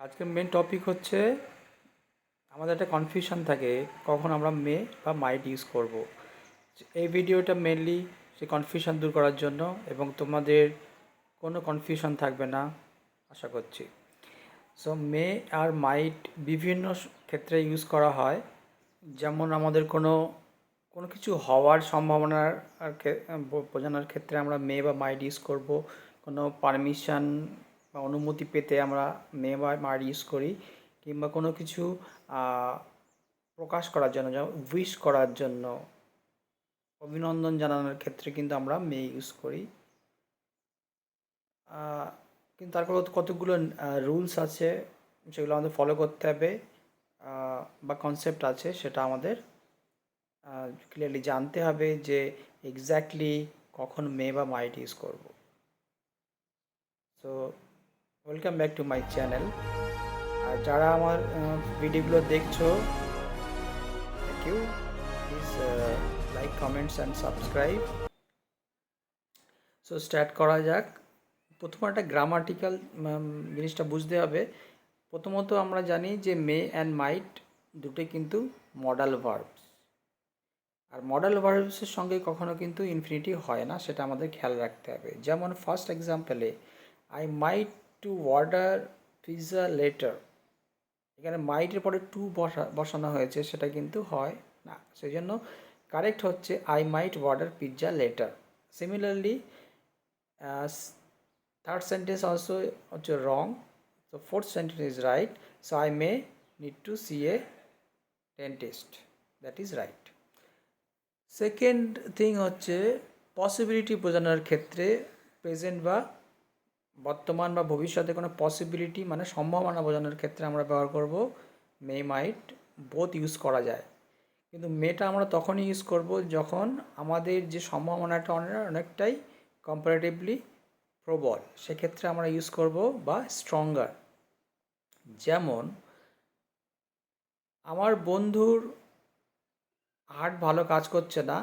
আজকের main topic হচ্ছে আমাদের একটা কনফিউশন থাকে কখন আমরা মে বা মাইট ইউজ করব। এই ভিডিওটা মেনলি সেই কনফিউশন দূর করার জন্য এবং তোমাদের কোনো কনফিউশন থাকবে না আশা করছি। সো মে আর মাইট বিভিন্ন ক্ষেত্রে ইউজ করা হয়। যেমন আমাদের কোনো কোনো কিছু হওয়ার সম্ভাবনার বোঝানোর ক্ষেত্রে আমরা মে বা মাইট ইউজ করব। কোনো পারমিশন বা অনুমতি পেতে আমরা মে বা মাইট ইউজ করি, কিংবা কোনো কিছু প্রকাশ করার জন্য, যেমন উইশ করার জন্য, অভিনন্দন জানানোর ক্ষেত্রে কিন্তু আমরা মে ইউজ করি। কিন্তু তারপর কতগুলো রুলস আছে, সেগুলো আমাদের ফলো করতে হবে, বা কনসেপ্ট আছে, সেটা আমাদের ক্লিয়ারলি জানতে হবে যে এক্স্যাক্টলি কখন মে বা মাইট ইউজ করব। So welcome back to my channel. আর যারা আমার ভিডিওগুলো দেখছো, thank you. Please like, comments and subscribe. So start করা যাক। প্রথমে একটা গ্রামাটিক্যাল জিনিসটা বুঝতে হবে। প্রথমত আমরা জানি যে মে অ্যান্ড মাইট দুটোই কিন্তু মডাল ভার্বস। আর মডাল ভার্বসের সঙ্গে কখনো কিন্তু ইনফিনিটিভ হয় না, সেটা আমাদের খেয়াল রাখতে হবে। যেমন ফার্স্ট এক্সাম্পলে I might to order pizza later, এখানে মাইটের পরে টু বসানো হয়েছে, সেটা কিন্তু হয় না। সেই জন্য কারেক্ট হচ্ছে I might order pizza letter. Similarly third sentence also হচ্ছে রং, so fourth sentence is right. So I may need to see a dentist, that is right. Second thing হচ্ছে পসিবিলিটি বোঝানোর ক্ষেত্রে প্রেজেন্ট বা বর্তমান বা ভবিষ্যতে কোনো পসিবিলিটি মানে সম্ভাবনা বোঝানোর ক্ষেত্রে আমরা ব্যবহার করব মে মাইট। বোথ ইউজ করা যায়, কিন্তু মেটা আমরা তখনই ইউজ করব যখন আমাদের যে সম্ভাবনাটা অনেকটাই কম্পারেটিভলি প্রবল, সেক্ষেত্রে আমরা ইউজ করব বা স্ট্রঙ্গার। যেমন আমার বন্ধুর হার্ট ভালো কাজ করছে না,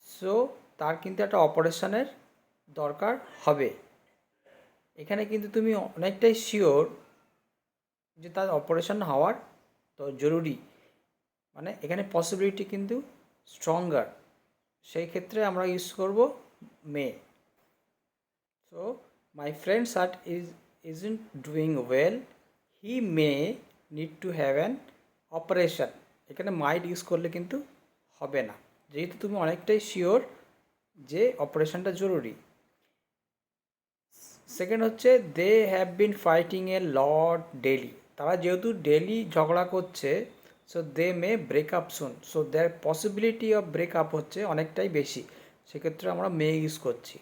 সো তার কিন্তু একটা অপারেশনের দরকার হবে। এখানে কিন্তু তুমি অনেকটাই শিওর যে তার অপারেশন হওয়ার তো জরুরি, মানে এখানে পসিবিলিটি কিন্তু স্ট্রঙ্গার, সেই ক্ষেত্রে আমরা ইউজ করব may. So my friend's heart isn't doing well, he may need to have an operation. এখানে মাইট ইউজ করলে কিন্তু হবে না, যেহেতু তুমি অনেকটাই শিওর যে অপারেশনটা জরুরি। সেকেন্ড হচ্ছে they have been fighting a lot daily, তারা যেহেতু ডেলি ঝগড়া করছে, so they may break up soon, so their possibility of break up হচ্ছে অনেকটাই বেশি, সেক্ষেত্রে আমরা মে ইউজ করছি।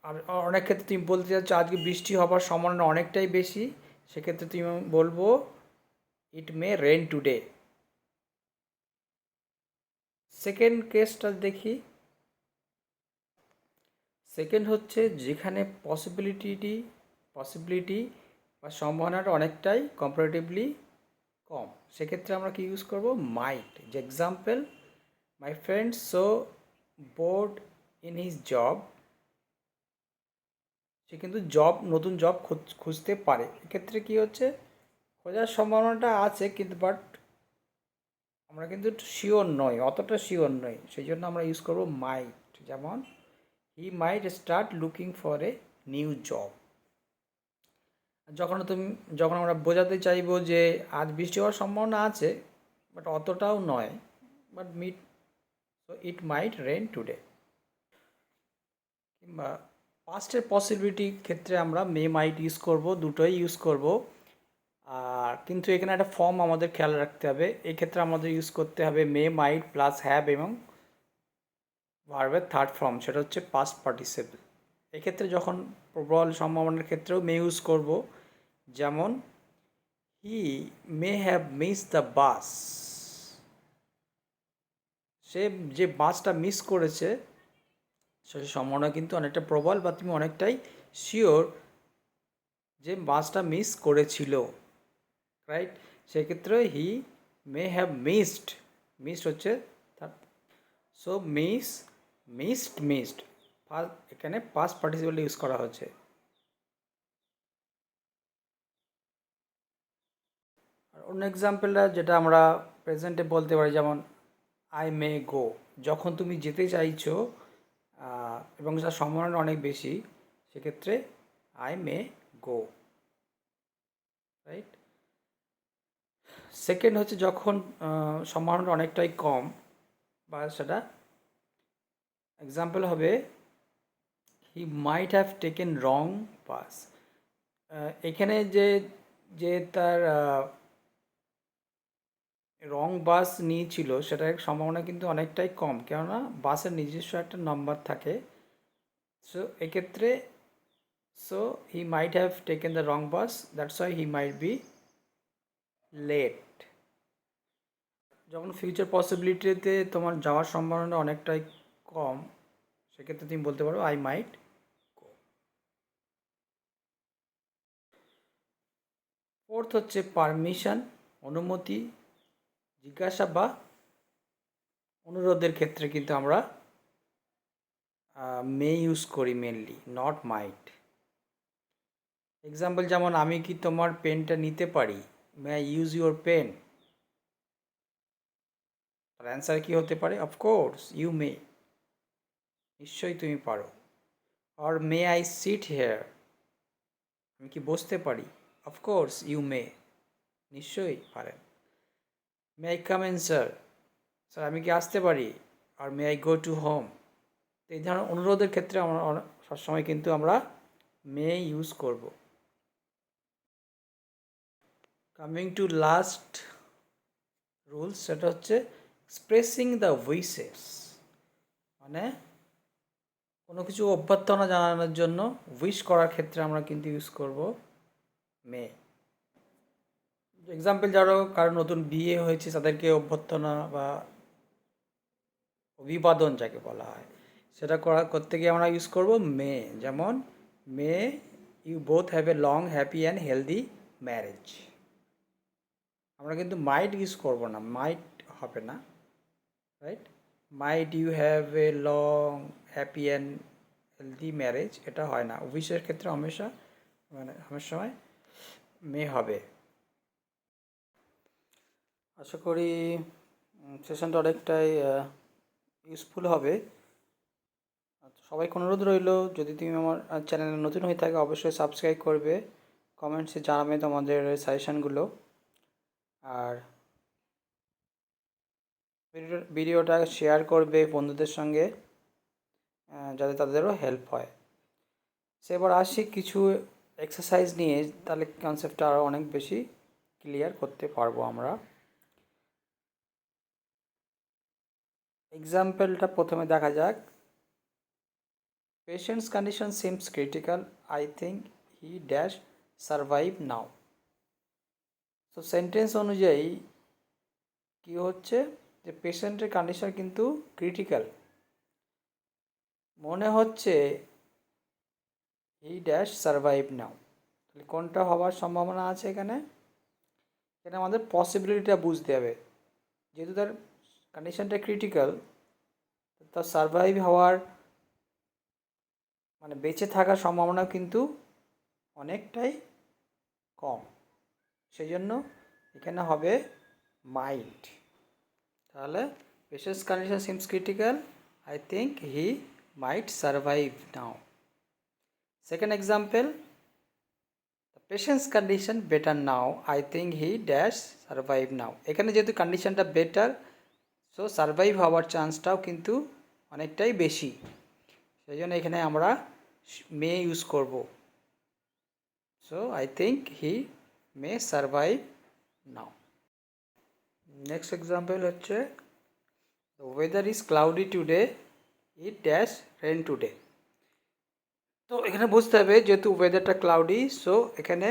আর অনেক ক্ষেত্রে তুমি বলতে চাচ্ছ আজকে বৃষ্টি হবার সম্ভাবনা অনেকটাই বেশি, সেক্ষেত্রে তুমি বলবো it may rain today. Second কেসটা দেখি। সেকেন্ড হচ্ছে যেখানে পসিবিলিটি বা সম্ভাবনাটা অনেকটাই কম্পারেটিভলি কম, সেক্ষেত্রে আমরা কি ইউজ করব মাইট। যে example, my friend so bored in his job, সে কিন্তু নতুন জব খুঁজতে পারে। এক্ষেত্রে কি হচ্ছে, খোঁজার সম্ভাবনাটা আছে কিন্তু বাট আমরা কিন্তু শিওর নই, অতটা শিওর নই, সেই জন্য আমরা ইউজ করব মাইট। যেমন he might start looking for a new job. যখন আমরা বোঝাতে চাইবো যে আজ বৃষ্টি হওয়ার সম্ভাবনা আছে বাট অতটাও নয়, but so it might rain today. কিংবা পাস্টের পসিবিলিটি ক্ষেত্রে আমরা মে মাইট ইউজ করব, দুটোই ইউজ করব। আর কিন্তু এখানে একটা ফর্ম আমাদের খেয়াল রাখতে হবে। এই ক্ষেত্রে আমাদের ইউজ করতে হবে মে মাইট প্লাস হ্যাভ এবং ভার্বের থার্ড ফর্ম, সেটা হচ্ছে পাস্ট পার্টিসিপল। এক্ষেত্রে যখন প্রবল সম্ভাবনার ক্ষেত্রেও মে ইউজ করব। যেমন he may have miss the bus, সে যে বাসটা মিস করেছে সেই সম্ভাবনা কিন্তু অনেকটা প্রবল, বা তুমি অনেকটাই শিওর যে বাসটা মিস করেছিল, রাইট। সেক্ষেত্রে হি মে হ্যাভ মিসড হচ্ছে তার, সো মিসড এখানে পাস্ট পার্টিসিপল ইউজ করা হচ্ছে। অন্য এক্সাম্পলটা যেটা আমরা প্রেজেন্টে বলতে পারি, যেমন আই মে গো, যখন তুমি যেতে চাইছো এবং তার সম্ভাবনা অনেক বেশি, সেক্ষেত্রে I may go, right. Second হচ্ছে যখন সম্ভাবনাটা অনেকটাই কম, বা সেটা এক্সাম্পল হবে হি মাইট হ্যাভ টেকেন রং বাস। এখানে যে যে তার রং বাস নিয়েছিল সেটার সম্ভাবনা কিন্তু অনেকটাই কম, কেননা বাসের নিজস্ব একটা নাম্বার থাকে। সো এক্ষেত্রে he might have taken the wrong bus, that's why he might be late. যখন ফিউচার পসিবিলিটিতে তোমার যাওয়ার সম্ভাবনা অনেকটাই কম, সেক্ষেত্রে তুমি বলতে পারো আই মাইট গো। ফোর্থ হচ্ছে পারমিশন, অনুমতি, জিজ্ঞাসা বা অনুরোধের ক্ষেত্রে কিন্তু আমরা মে ইউজ করি মেনলি, নট মাইট। এক্সাম্পল যেমন আমি কি তোমার পেনটা নিতে পারি, may I use your pen. তার অ্যান্সার কী হতে পারে? অফকোর্স ইউ মে, নিশ্চয়ই তুমি পারো। আর মে আই সিট হেয়ার, আমি কি বসতে পারি? অফকোর্স ইউ মে, নিশ্চয়ই পারেন। May I come in sir, sir আমি কি আসতে পারি? আর may I go to home. এই ধরনের অনুরোধের ক্ষেত্রে আমরা সবসময় কিন্তু আমরা মে ইউজ করব। কামিং টু লাস্ট রুলস, সেটা হচ্ছে এক্সপ্রেসিং দ্য উইশেস, মানে কোনো কিছু অভ্যর্থনা জানানোর জন্য উইশ করার ক্ষেত্রে আমরা কিন্তু ইউজ করব মে। এক্সাম্পল কারো নতুন বিয়ে হয়েছে তাদেরকে অভ্যর্থনা বা অভিবাদন যাকে বলা হয়, সেটা করতে গিয়ে আমরা ইউজ করব মে। যেমন may you both have a long happy and healthy marriage. আমরা কিন্তু মাইট ইউজ করব না, মাইট হবে না, right. Might you have a long happy and healthy marriage, এটা হয় না। উইশের ক্ষেত্রে হমেশা সময় মে হবে। আশা করি সেশনটা অনেকটাই ইউজফুল হবে। সবাইকে অনুরোধ রইল, যদি তুমি আমার চ্যানেলে নতুন হয়ে থাকে অবশ্যই সাবস্ক্রাইব করবে, কমেন্টসে জানাবে তোমাদের সাজেশানগুলো, আর ভিডিওটা শেয়ার করবে বন্ধুদের সঙ্গে, যাতে তাদেরও হেল্প হয়। এবার আসি কিছু এক্সারসাইজ নিয়ে, তাহলে কনসেপ্টটা আরও অনেক বেশি ক্লিয়ার করতে পারবো আমরা। এক্সাম্পলটা প্রথমে দেখা যাক। Patients condition seems critical, I think he dash survive now. তো সেন্টেন্স অনুযায়ী কি হচ্ছে, যে পেশেন্টের কন্ডিশন কিন্তু ক্রিটিক্যাল, মনে হচ্ছে হি ড্যাশ সারভাইভ নাও। তাহলে কোনটা হওয়ার সম্ভাবনা আছে এখানে? এখানে আমাদের পসিবিলিটিটা বুঝতে হবে। যেহেতু তার কন্ডিশনটা ক্রিটিক্যাল, তার সারভাইভ হওয়ার মানে বেঁচে থাকার সম্ভাবনা কিন্তু অনেকটাই কম, সেই জন্য এখানে হবে মাইট। তাহলে patients condition seems critical, I think he might survive now. Second example, patients condition better now, I think he dash survive now. এখানে যেহেতু কন্ডিশনটা বেটার, সো সারভাইভ হওয়ার চান্সটাও কিন্তু অনেকটাই বেশি, সেই জন্য এখানে আমরা মে ইউজ করব। So I think he may survive now. Next example হচ্ছে weather is cloudy today, it dash rain today. তো এখানে বুঝতে হবে যেহেতু ওয়েদারটা ক্লাউডি, সো এখানে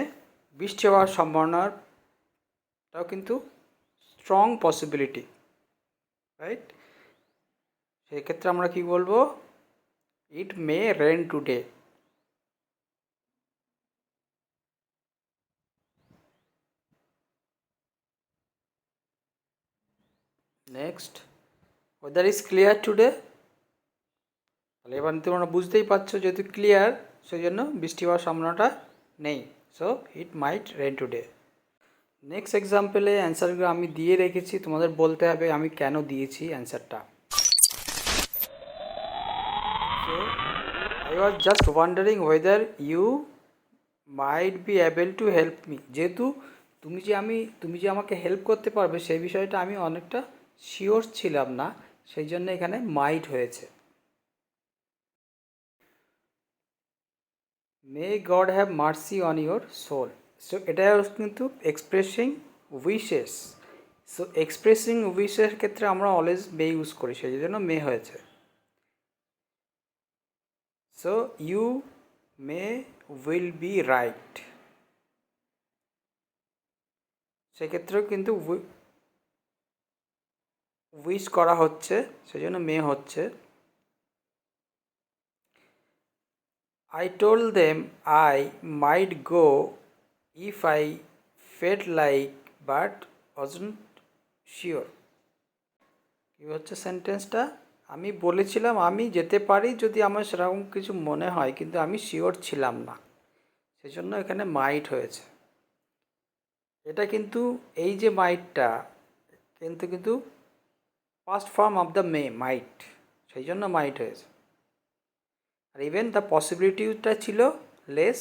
বৃষ্টি হওয়ার সম্ভাবনাটাও কিন্তু স্ট্রং পসিবিলিটি, রাইট। সেক্ষেত্রে আমরা কি বলবো? It may rain today. Next, weather is clear today. তাহলে এবার তোমরা বুঝতেই পারছো যেহেতু ক্লিয়ার, সেই জন্য বৃষ্টি হওয়ার সম্ভাবনাটা নেই। So it might rain today. Next এক্সাম্পলে অ্যান্সারগুলো আমি দিয়ে রেখেছি, তোমাদের বলতে হবে আমি কেন দিয়েছি অ্যান্সারটা। So I was just wondering whether you might be able to help me. যেহেতু তুমি যে আমাকে হেল্প করতে পারবে সেই বিষয়টা আমি অনেকটা শিওর ছিলাম না, সেই জন্য এখানে মাইট হয়েছে। May God have mercy on your soul. So এটা কিন্তু এক্সপ্রেসিং উইশেস। সো এক্সপ্রেসিং উইশের ক্ষেত্রে আমরা অলওয়েজ মে ইউজ করি, সেই জন্য মে হয়েছে। So you may will be right, সেক্ষেত্রেও কিন্তু উইশ করা হচ্ছে, সেই জন্য মে হচ্ছে। I told them I might go if I felt like but wasn't sure. কী হচ্ছে সেন্টেন্সটা? আমি বলেছিলাম আমি যেতে পারি যদি আমার সেরকম কিছু মনে হয়, কিন্তু আমি শিওর ছিলাম না, সেজন্য এখানে মাইট হয়েছে। এটা কিন্তু এই যে মাইটটা কিন্তু ফার্স্ট ফর্ম অফ দ্য মে, মাইট, সেই জন্য মাইট হয়েছে। আর ইভেন দ্য পসিবিলিটিটা ছিল লেস,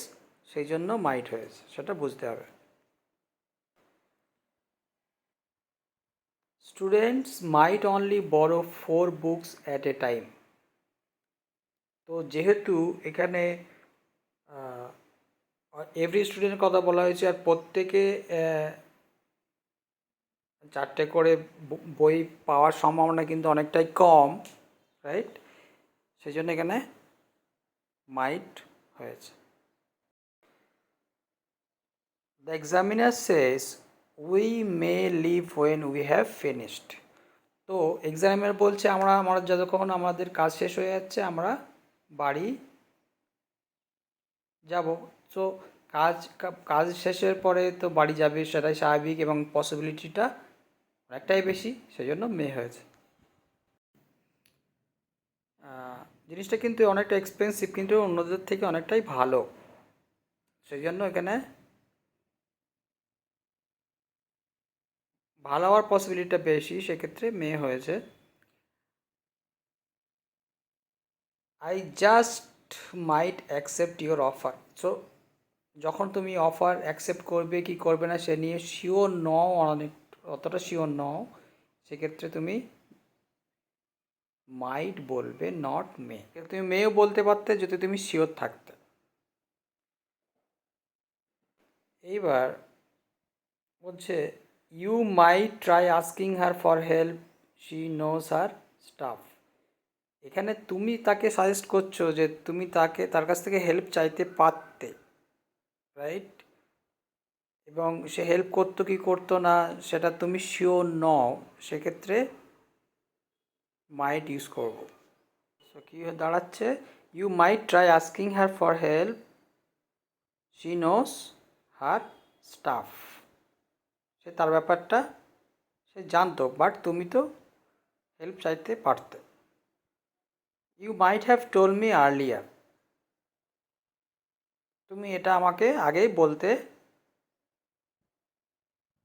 সেই জন্য মাইট হয়েছে, সেটা বুঝতে হবে। Students might only borrow 4 books at a time. তো যেহেতু এখানে এভরি স্টুডেন্টের কথা বলা হয়েছে আর প্রত্যেকে 4টে করে বই পাওয়ার সম্ভাবনা কিন্তু অনেকটাই কম, রাইট? সেই জন্য এখানে মাইট হয়েছে। The examiner says we may leave when we have finished. তো এক্সামিনার বলছে আমরা যতক্ষণ আমাদের কাজ শেষ হয়ে যাচ্ছে আমরা বাড়ি যাব। সো কাজ শেষের পরে তো বাড়ি যাবে, সেটাই স্বাভাবিক, এবং পসিবিলিটিটা অনেকটাই বেশি, সেই জন্য মে হয়েছে। জিনিসটা কিন্তু অনেকটা এক্সপেন্সিভ, কিন্তু অন্যদের থেকে অনেকটাই ভালো, সেই জন্য এখানে ভালো হওয়ার পসিবিলিটিটা বেশি, সেক্ষেত্রে মে হয়েছে। I just might accept your offer. So যখন তুমি অফার অ্যাকসেপ্ট করবে কি করবে না সে নিয়ে শিওর নও, অতটা শিওর নও, সেক্ষেত্রে তুমি মাইট বলবে, নট মে। তুমি মেও বলতে পারতে যদি তুমি শিওর থাকতে। এইবার বলছে you might try asking her for help, she knows her stuff. এখানে তুমি তাকে সাজেস্ট করছো যে তুমি তার কাছ থেকে হেল্প চাইতে পারতে, রাইট? এবং সে হেল্প করতো কি করতো না সেটা তুমি শিওর নও, সেক্ষেত্রে মাইট ইউজ করব। সো কী হয়ে দাঁড়াচ্ছে? You might try asking her for help, she knows her stuff. সে তার ব্যাপারটা সে জানতো, বাট তুমি তো হেল্প চাইতে পারতে। You might have told me earlier. তুমি এটা আমাকে আগেই বলতে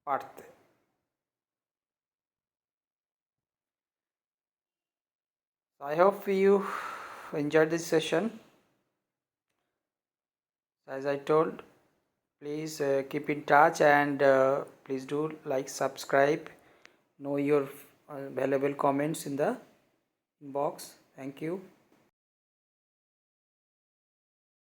পারতে। I hope you enjoyed this session. As I told, please keep in touch, and please do like, subscribe, know your valuable comments in the box. Thank you.